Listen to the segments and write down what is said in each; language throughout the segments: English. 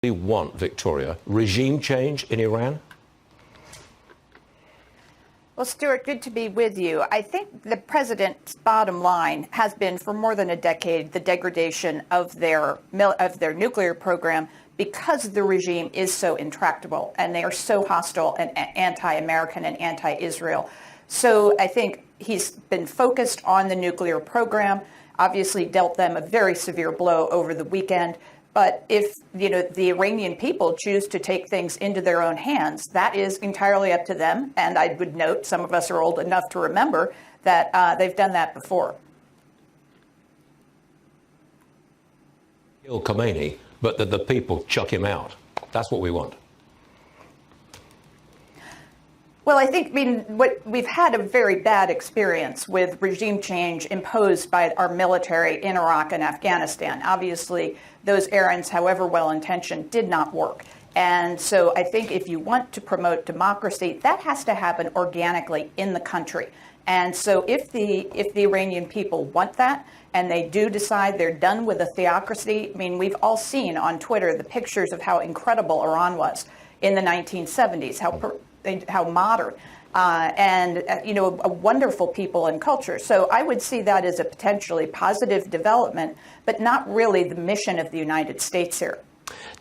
We want, Victoria, regime change in Iran? Well, Stuart, good to be with you. I think the president's bottom line has been for more than a decade the degradation of their nuclear program because the regime is so intractable and they are so hostile and anti-American and anti-Israel. So I think he's been focused on the nuclear program, obviously dealt them a very severe blow over the weekend. But if, the Iranian people choose to take things into their own hands, that is entirely up to them. And I would note, some of us are old enough to remember that they've done that before. Kill Khomeini, but that the people chuck him out. That's what we want. Well, I think, we've had a very bad experience with regime change imposed by our military in Iraq and Afghanistan. Obviously, those errands, however well-intentioned, did not work. And so I think if you want to promote democracy, that has to happen organically in the country. And so if the Iranian people want that, and they do decide they're done with a theocracy, we've all seen on Twitter the pictures of how incredible Iran was in the 1970s, how modern and a wonderful people and culture. So I would see that as a potentially positive development, but not really the mission of the United States here.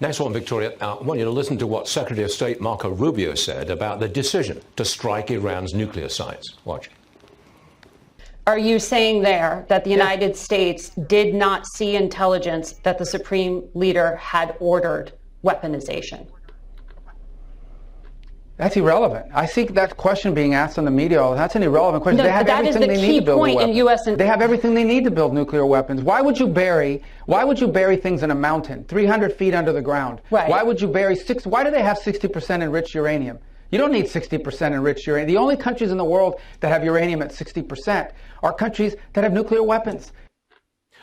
Next one, Victoria. I want you to listen to what Secretary of State Marco Rubio said about the decision to strike Iran's nuclear sites. Watch. Are you saying there that the United States did not see intelligence that the Supreme Leader had ordered weaponization? That's irrelevant. I see that question being asked in the media. That's an irrelevant question. No, they have that everything is the they key need to build point weapons. in U.S. They have everything they need to build nuclear weapons. Why would you bury things in a mountain, 300 feet under the ground? Right. Why would you bury why do they have 60% enriched uranium? You don't need 60% enriched uranium. The only countries in the world that have uranium at 60% are countries that have nuclear weapons.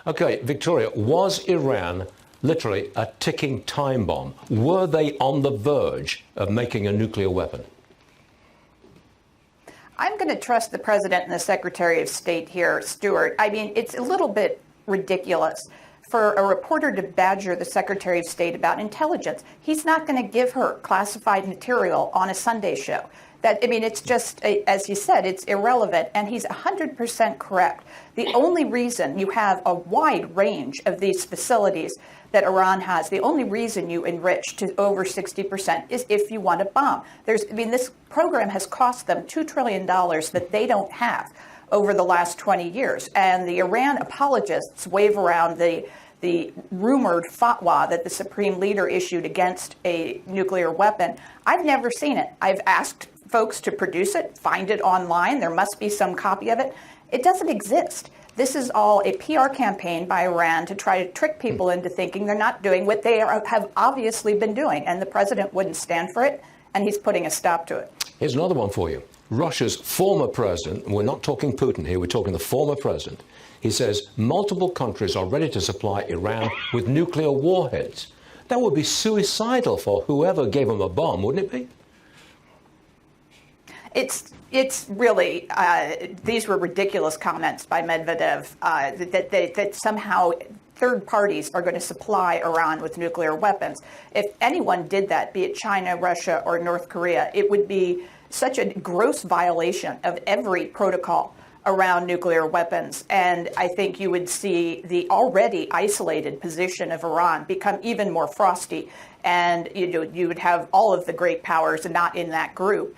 Okay, Victoria, was Iran literally a ticking time bomb? Were they on the verge of making a nuclear weapon? I'm going to trust the president and the Secretary of State here, Stuart. It's a little bit ridiculous for a reporter to badger the Secretary of State about intelligence. He's not going to give her classified material on a Sunday show. It's just, as he said, it's irrelevant, and he's 100% correct. The only reason you have a wide range of these facilities that Iran has, the only reason you enrich to over 60% is if you want to bomb. This program has cost them $2 trillion that they don't have over the last 20 years. And the Iran apologists wave around the rumored fatwa that the Supreme Leader issued against a nuclear weapon. I've never seen it. I've asked folks to produce it, find it online. There must be some copy of it. It doesn't exist. This is all a PR campaign by Iran to try to trick people into thinking they're not doing what they have obviously been doing. And the president wouldn't stand for it, and he's putting a stop to it. Here's another one for you. Russia's former president, we're not talking Putin here, we're talking the former president. He says multiple countries are ready to supply Iran with nuclear warheads. That would be suicidal for whoever gave them a bomb, wouldn't it be? It's really, these were ridiculous comments by Medvedev that somehow third parties are going to supply Iran with nuclear weapons. If anyone did that, be it China, Russia, or North Korea, it would be such a gross violation of every protocol around nuclear weapons. And I think you would see the already isolated position of Iran become even more frosty. And you would have all of the great powers not in that group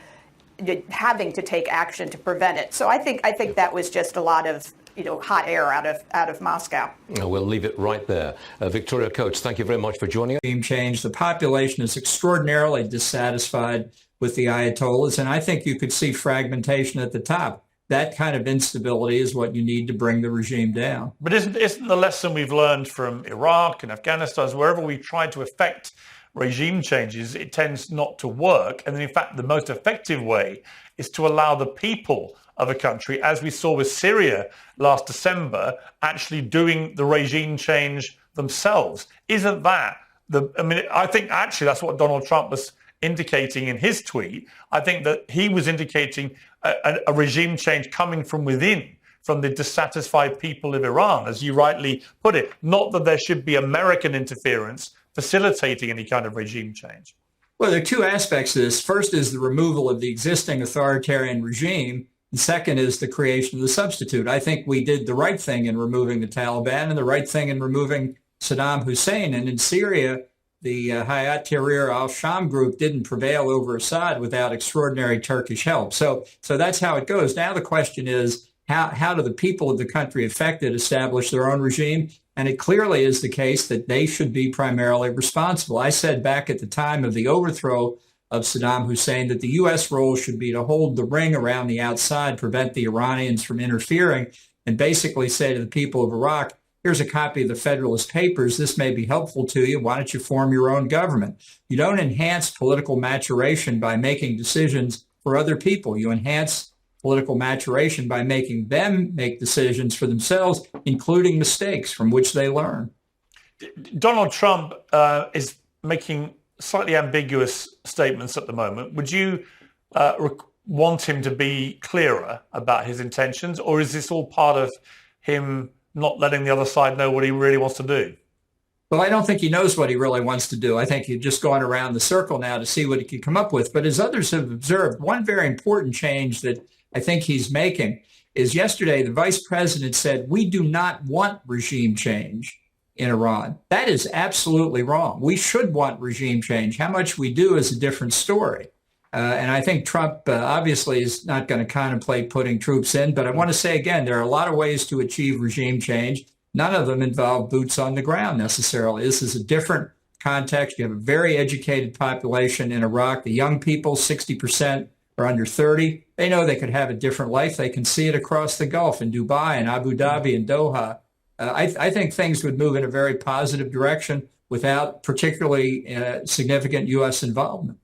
having to take action to prevent it. So I think that was just a lot of hot air out of Moscow. We'll leave it right there. Victoria Coates, thank you very much for joining us. Change. The population is extraordinarily dissatisfied with the Ayatollahs, and I think you could see fragmentation at the top. That kind of instability is what you need to bring the regime down. But isn't the lesson we've learned from Iraq and Afghanistan is wherever we try to effect regime changes, it tends not to work. And in fact, the most effective way is to allow the people of a country, as we saw with Syria last December, actually doing the regime change themselves. Isn't that I think actually that's what Donald Trump was indicating in his tweet. I think that he was indicating a regime change coming from within, from the dissatisfied people of Iran, as you rightly put it. Not that there should be American interference facilitating any kind of regime change? Well, there are two aspects to this. First is the removal of the existing authoritarian regime. The second is the creation of the substitute. I think we did the right thing in removing the Taliban and the right thing in removing Saddam Hussein. And in Syria, the Hayat Tahrir al-Sham group didn't prevail over Assad without extraordinary Turkish help. So that's how it goes. Now the question is, how do the people of the country affected establish their own regime? And it clearly is the case that they should be primarily responsible. I said back at the time of the overthrow of Saddam Hussein that the U.S. role should be to hold the ring around the outside, prevent the Iranians from interfering, and basically say to the people of Iraq, here's a copy of the Federalist Papers. This may be helpful to you. Why don't you form your own government? You don't enhance political maturation by making decisions for other people. You enhance political maturation by making them make decisions for themselves, including mistakes from which they learn. Donald Trump is making slightly ambiguous statements at the moment. Would you want him to be clearer about his intentions, or is this all part of him not letting the other side know what he really wants to do? Well, I don't think he knows what he really wants to do. I think he's just going around the circle now to see what he can come up with. But as others have observed, one very important change that I think he's making is yesterday the vice president said, we do not want regime change in Iran. That is absolutely wrong. We should want regime change. How much we do is a different story. And I think Trump obviously is not going to contemplate putting troops in. But I want to say again, there are a lot of ways to achieve regime change. None of them involve boots on the ground necessarily. This is a different context. You have a very educated population in Iraq. The young people, 60%, are under 30. They know they could have a different life. They can see it across the Gulf in Dubai and Abu Dhabi and Doha. I think things would move in a very positive direction without particularly significant U.S. involvement.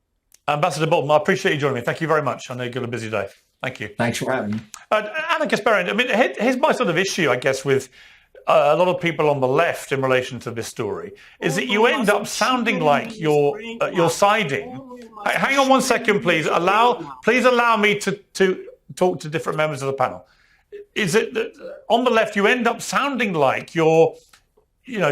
Ambassador Bolton, I appreciate you joining me. Thank you very much. I know you've got a busy day. Thank you. Thanks for having me. Anna Kasparian, I mean, here's my sort of issue, I guess, with a lot of people on the left in relation to this story, is that you end up sounding like you're siding. Hang on one second, please. Please allow me to talk to different members of the panel. Is it that on the left you end up sounding like you're,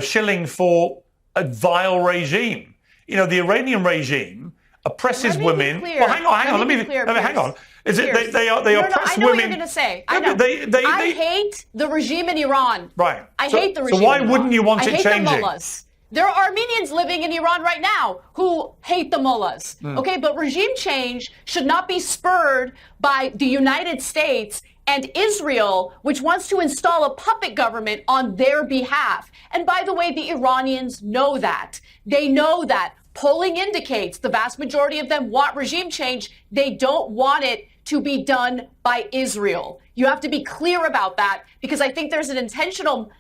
shilling for a vile regime? The Iranian regime oppresses women. Well, hang on. Let me hang on. Is it they oppress women? I know what you're going to say. I know. I hate the regime in Iran. Right. I hate the regime. So why wouldn't you want it changing? I hate the mullahs. There are Armenians living in Iran right now who hate the mullahs. Okay, but regime change should not be spurred by the United States and Israel, which wants to install a puppet government on their behalf. And by the way, the Iranians know that. They know that. Polling indicates the vast majority of them want regime change. They don't want it to be done by Israel. You have to be clear about that, because I think there's an intentional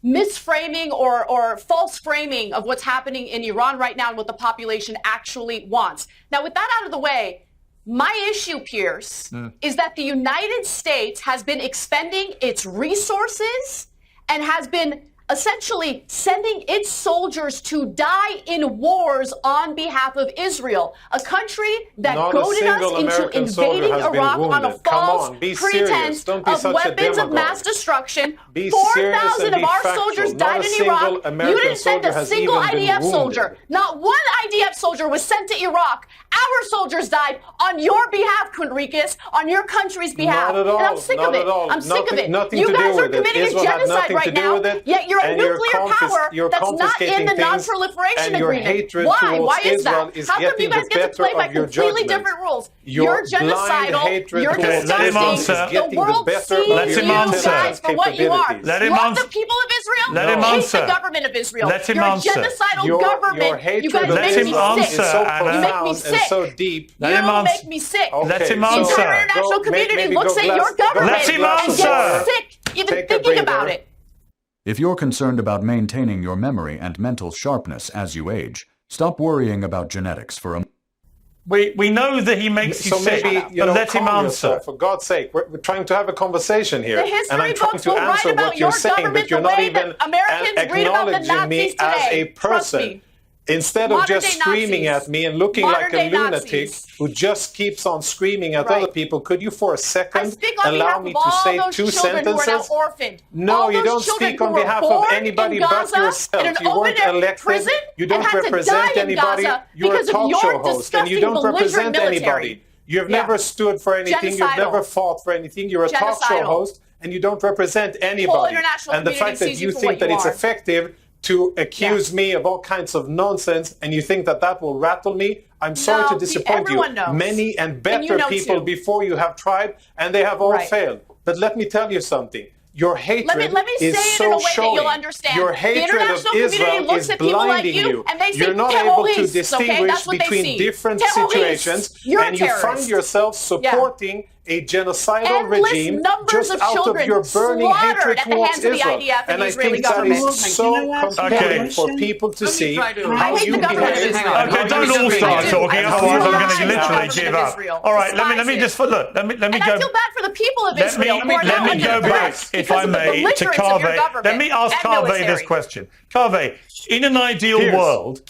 misframing or false framing of what's happening in Iran right now and what the population actually wants. Now, with that out of the way, my issue, Pierce, is that the United States has been expending its resources and has been essentially sending its soldiers to die in wars on behalf of Israel, a country that goaded us into invading Iraq on a false pretense of weapons of mass destruction. 4,000 of our soldiers died in Iraq. You didn't send a single IDF soldier. Not one IDF soldier was sent to Iraq. Our soldiers died on your behalf, Conricus, on your country's behalf. Not at all. And I'm sick of it. I'm sick of it. You guys are committing a genocide right now, yet you're a nuclear power that's not in the non-proliferation agreement. Why? Why is that? How come you guys get to play by completely different rules? You're genocidal. You're disgusting. The world sees you guys for what you are. Let him What answer. the people of Israel Let him hate answer. the government of Israel. Let him You're answer. a genocidal government. You guys Let make him me answer, sick. Anna. You make me sick. so deep. Let him You answer. make me sick. Let him The answer. entire international community looks at your government Let him and answer. gets sick even Take a thinking about breather. it. If you're concerned about maintaining your memory and mental sharpness as you age, stop worrying about genetics for a We know that he makes you So sick, maybe, but let him calm answer. yourself, for God's sake. We're trying to have a conversation here. The And history I'm trying books to will write answer about what you're your saying, government but you're the not way even that Americans read about the acknowledging me Nazis as today. a Trust person. me. Instead of just Modern-day screaming Nazis. at me and looking like a Modern-day lunatic Nazis. who just keeps on screaming at Right. other people, could you for a I second speak on allow behalf me of to all say those two children who are now sentences? orphaned. No, All you those don't children speak who on were behalf of born anybody in but Gaza, yourself. in an You weren't open-air elected. prison, You don't and had to represent die in anybody. Gaza You're a because of talk your show host, and you disgusting, don't belligerent represent military. anybody. You've Yeah. never stood for anything. You've Genocidal. never fought for anything. You're a talk show Genocidal. host, and you don't represent anybody. international And the community fact that sees you you for think what that you it's are. effective to accuse me of all kinds of nonsense, and you think that that will rattle me, I'm sorry No, to disappoint you. everyone knows. Many and And better you know people too. before you have tried, and they have all Right. failed. But let me tell you something. Your hatred Let me say is it so in a way showing. that you'll understand. Your The hatred of international community Israel looks is at people like blinding you, and they say You're not able to terrorists, okay? distinguish That's what they between see. different Terrorists. situations, You're a and you find terrorist. yourself supporting a genocidal Endless regime numbers just of out of children your burning slaughtered hatred at the towards hands of the Israel. IDF and And the I Israeli think that government. is so compelling for people to see I how hate you the government of behave. Israel. Okay, don't all start talking, otherwise I'm going to literally give up. All right, let me just look. Let me And go. I feel bad for the people of Israel who are Let now me under go threat back, if because I of the may, to belligerence of your Kaveh. government Let me ask and Kaveh military. this question. Kaveh, in an ideal Piers. world,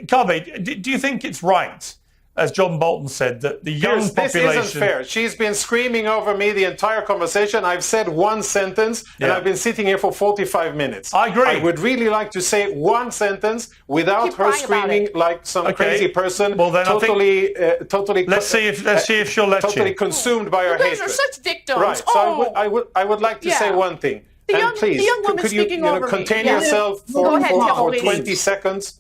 Kaveh, do you think it's right, as John Bolton said, that the young Piers, this population... isn't fair. She's been screaming over me the entire conversation. I've said one sentence, and Yeah. I've been sitting here for 45 minutes. I agree. I would really like to say one sentence without Keep her crying about screaming it. like some Okay. crazy person, Well, then I think- totally. Let's see if she'll let totally you. consumed by her You guys hatred. are such victims. Right. So I would like to Yeah. say one thing. The And young- please, the young woman could you, speaking you know, over me. contain Yeah. yourself Go for, ahead, for, tell for me. 20 seconds?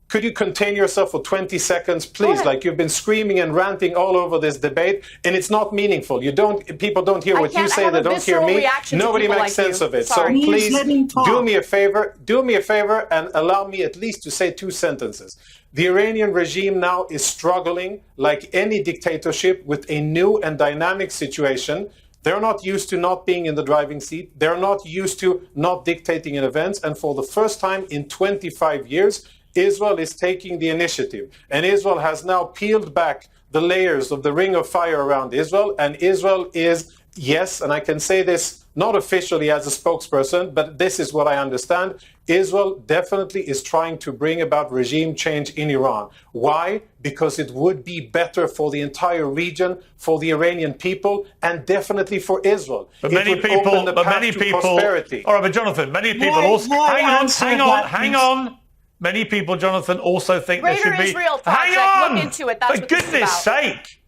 Could you contain yourself for 20 seconds, please? ahead. Like you've been screaming and ranting all over this debate, and it's not meaningful. People don't hear I what you can't say. have They a don't hear visceral me. reaction to Nobody people makes like sense you. of it. Sorry. So Please let him please talk. do me a favor, and allow me at least to say two sentences. The Iranian regime now is struggling like any dictatorship with a new and dynamic situation. They're not used to not being in the driving seat. They're not used to not dictating in events. And for the first time in 25 years, Israel is taking the initiative. And Israel has now peeled back the layers of the ring of fire around Israel. And Israel is, yes, and I can say this not officially as a spokesperson, but this is what I understand. Israel definitely is trying to bring about regime change in Iran. Why? Because it would be better for the entire region, for the Iranian people, and definitely for Israel. But It many would people, open the but path many to people. prosperity. All right, but Jonathan, many people Why- also. why answer that, Hang please? on. Many people, Jonathan, also think there Greater should be. Israel Hang Project, on. look into it. That's For what this is goodness about. sake.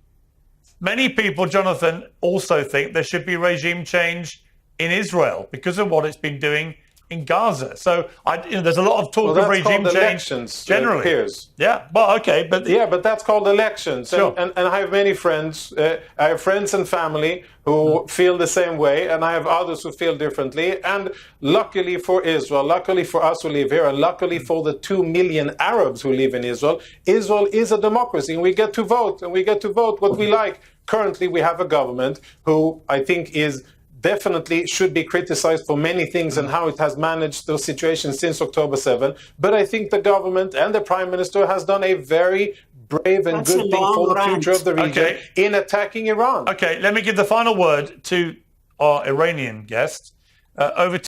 Many people, Jonathan, also think there should be regime change in Israel because of what it's been doing in Gaza. So there's a lot of talk Well, of that's regime called change elections, generally. Piers. Yeah, well, okay, but Yeah, but that's called elections. Sure. And I have many friends. I have friends and family who feel the same way, and I have others who feel differently. And luckily for Israel, luckily for us who live here, and luckily for the 2 million Arabs who live in Israel, Israel is a democracy, and we get to vote, and we get to vote what we like. Currently, we have a government who I think is definitely should be criticized for many things and how it has managed those situations since October 7. But I think the government and the prime minister has done a very brave and That's good a thing for the long future rant. of the region Okay. in attacking Iran. okay, let me give the final word to our Iranian guest. Over to